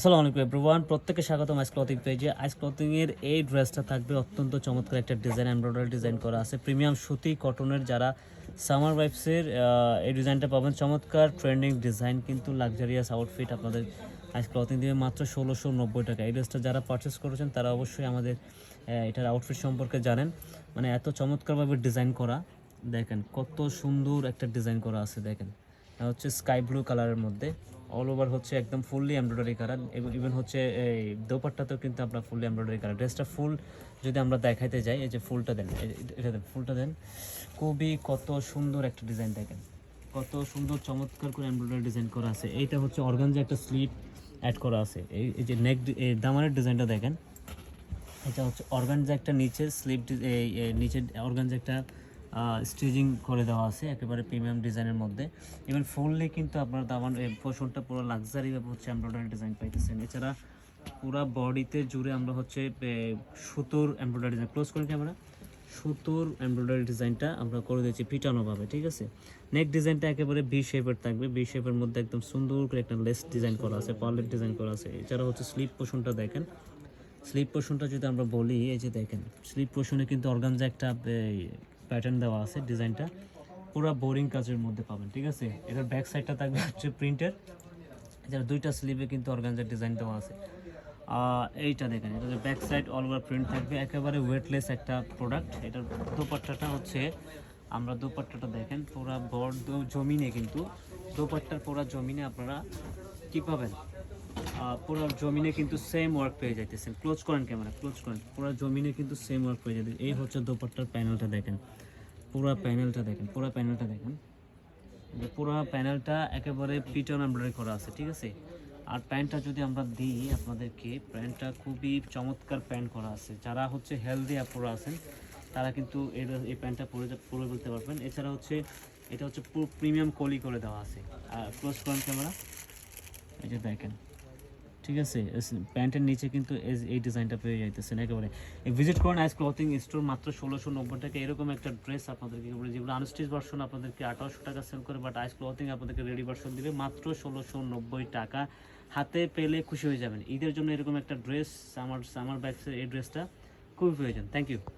আসসালামু আলাইকুম এভরিওয়ান, প্রত্যেককে স্বাগতম আইস ক্লথিং পেজে। আইস ক্লথিং এর এই ড্রেসটা থাকবে অত্যন্ত চমৎকার একটা ডিজাইন, এমব্রয়ডারি ডিজাইন করা আছে, প্রিমিয়াম সুতি কটনের। যারা সামার ভাইবসের এই ডিজাইনটা পাবেন, চমৎকার ট্রেন্ডিং ডিজাইন, কিন্তু লাক্সারিয়াস আউটফিট আপনাদের আইস ক্লথিং দিয়ে মাত্র 1690 টাকা। এই ড্রেসটা যারা পারচেস করেছেন তারা অবশ্যই আমাদের এটার আউটফিট সম্পর্কে জানেন। মানে এত চমৎকারভাবে ডিজাইন করা, দেখেন কত সুন্দর একটা ডিজাইন করা আছে। দেখেন হচ্ছে স্কাই ব্লু কালারের মধ্যে, অল ওভার হচ্ছে একদম ফুললি এমব্রয়ডারি কালার, এবং ইভেন হচ্ছে এই দোপাট্টাতেও কিন্তু আপনার ফুললি এমব্রয়ডারি কালার। ড্রেসটা ফুল যদি আমরা দেখাইতে যাই, এই যে ফুলটা দেন, এটা দেন, ফুলটা দেন, খুবই কত সুন্দর একটা ডিজাইন। দেখেন কত সুন্দর চমৎকার করে এমব্রয়ডারি ডিজাইন করা আছে। এইটা হচ্ছে অর্গানজা একটা স্লিপ অ্যাড করা আছে। এই যে নেক দামানের ডিজাইনটা দেখেন, এটা হচ্ছে অর্গানজা একটা নিচে স্লিপ, এই নিচে অর্গানজা একটা স্টিচিং করে দেওয়া আছে একেবারে প্রিমিয়াম ডিজাইনের মধ্যে। ইভেন ফুললি কিন্তু আপনার দামান পোর্শনটা পুরো লাক্সারি হচ্ছে এমব্রয়ডারি ডিজাইন পাইতেছেন। এছাড়া পুরো বডিতে জুড়ে আমরা হচ্ছে সুতোর এমব্রয়ডারি ডিজাইন, ক্লোজ করেন ক্যামেরা, সুতোর এমব্রয়ডারি ডিজাইনটা আমরা করে দিয়েছি পিটানোভাবে, ঠিক আছে। নেক ডিজাইনটা একেবারে ভি শেপের থাকবে, ভি শেপের মধ্যে একদম সুন্দর করে একটা লেস ডিজাইন করা আছে, পার্লেট ডিজাইন করা আছে। এছাড়া হচ্ছে স্লিপ পোর্শনটা দেখেন, স্লিপ পোর্শনটা যদি আমরা বলি, এই যে দেখেন স্লিপ পোর্শনে কিন্তু অর্গানজা একটা প্যাটার্ন দেওয়া আছে। ডিজাইনটা পুরো বোরিং কাজের মধ্যে পাবেন, ঠিক আছে। এটার ব্যাক সাইডটা থাকবে হচ্ছে প্রিন্টের, এছাড়া দুইটা স্লিভে কিন্তু অর্গানজার ডিজাইন দেওয়া আছে। এইটা দেখেন, এটা back side all over print থাকবে, একেবারে ওয়েটলেস একটা প্রোডাক্ট। এটার দোপাট্টাটা হচ্ছে, আমরা দোপাট্টাটা দেখেন পুরা বড় জমিনে, কিন্তু দোপাট্টার পুরা জমিনে আপনারা কী পাবেন, পুরো জমিনে কিন্তু সেম ওয়ার্ক পেয়ে যাইতেছেন। ক্লোজ করেন ক্যামেরা, ক্লোজ করেন, পুরো জমিনে কিন্তু সেম ওয়ার্ক পেয়ে যাইতেছে। এই হচ্ছে দোপাট্টার প্যানেলটা দেখেন, পুরো প্যানেলটা দেখেন, পুরো প্যানেলটা দেখেন, পুরো প্যানেলটা একেবারে পিটন এমব্রয়ডারি করা আছে, ঠিক আছে। আর প্যান্টটা যদি আমরা দিই আপনাদেরকে, প্যান্টটা খুবই চমৎকার প্যান্ট করা আছে। যারা হচ্ছে হেলদি আপুরা আছেন তারা কিন্তু এই প্যান্টটা পরে ফেলতে পারবেন। এছাড়া হচ্ছে এটা হচ্ছে পুরো প্রিমিয়াম কলি করে দেওয়া আছে। আর ক্লোজ করেন ক্যামেরা, এই যে দেখেন, ঠিক আছে। প্যান্টের নিচে কিন্তু এই ডিজাইনটা পেয়ে যাইতেছেন একেবারে। ভিজিট করুন আইস ক্লথিং স্টোর, মাত্র 1690 টাকা। এরকম একটা ড্রেস আপনাদেরকে যেগুলো আনস্টিচ ভার্সন আপনাদেরকে 1800 টাকা সেল করে, বাট আইস ক্লথিং আপনাদেরকে রেডি ভার্সন দিবে মাত্র 1690 টাকা। হাতে পেলে খুশি হয়ে যাবেন। ঈদের জন্য এরকম একটা ড্রেস, সামার ব্যাগসের এই ড্রেসটা খুবই প্রয়োজন। Thank you.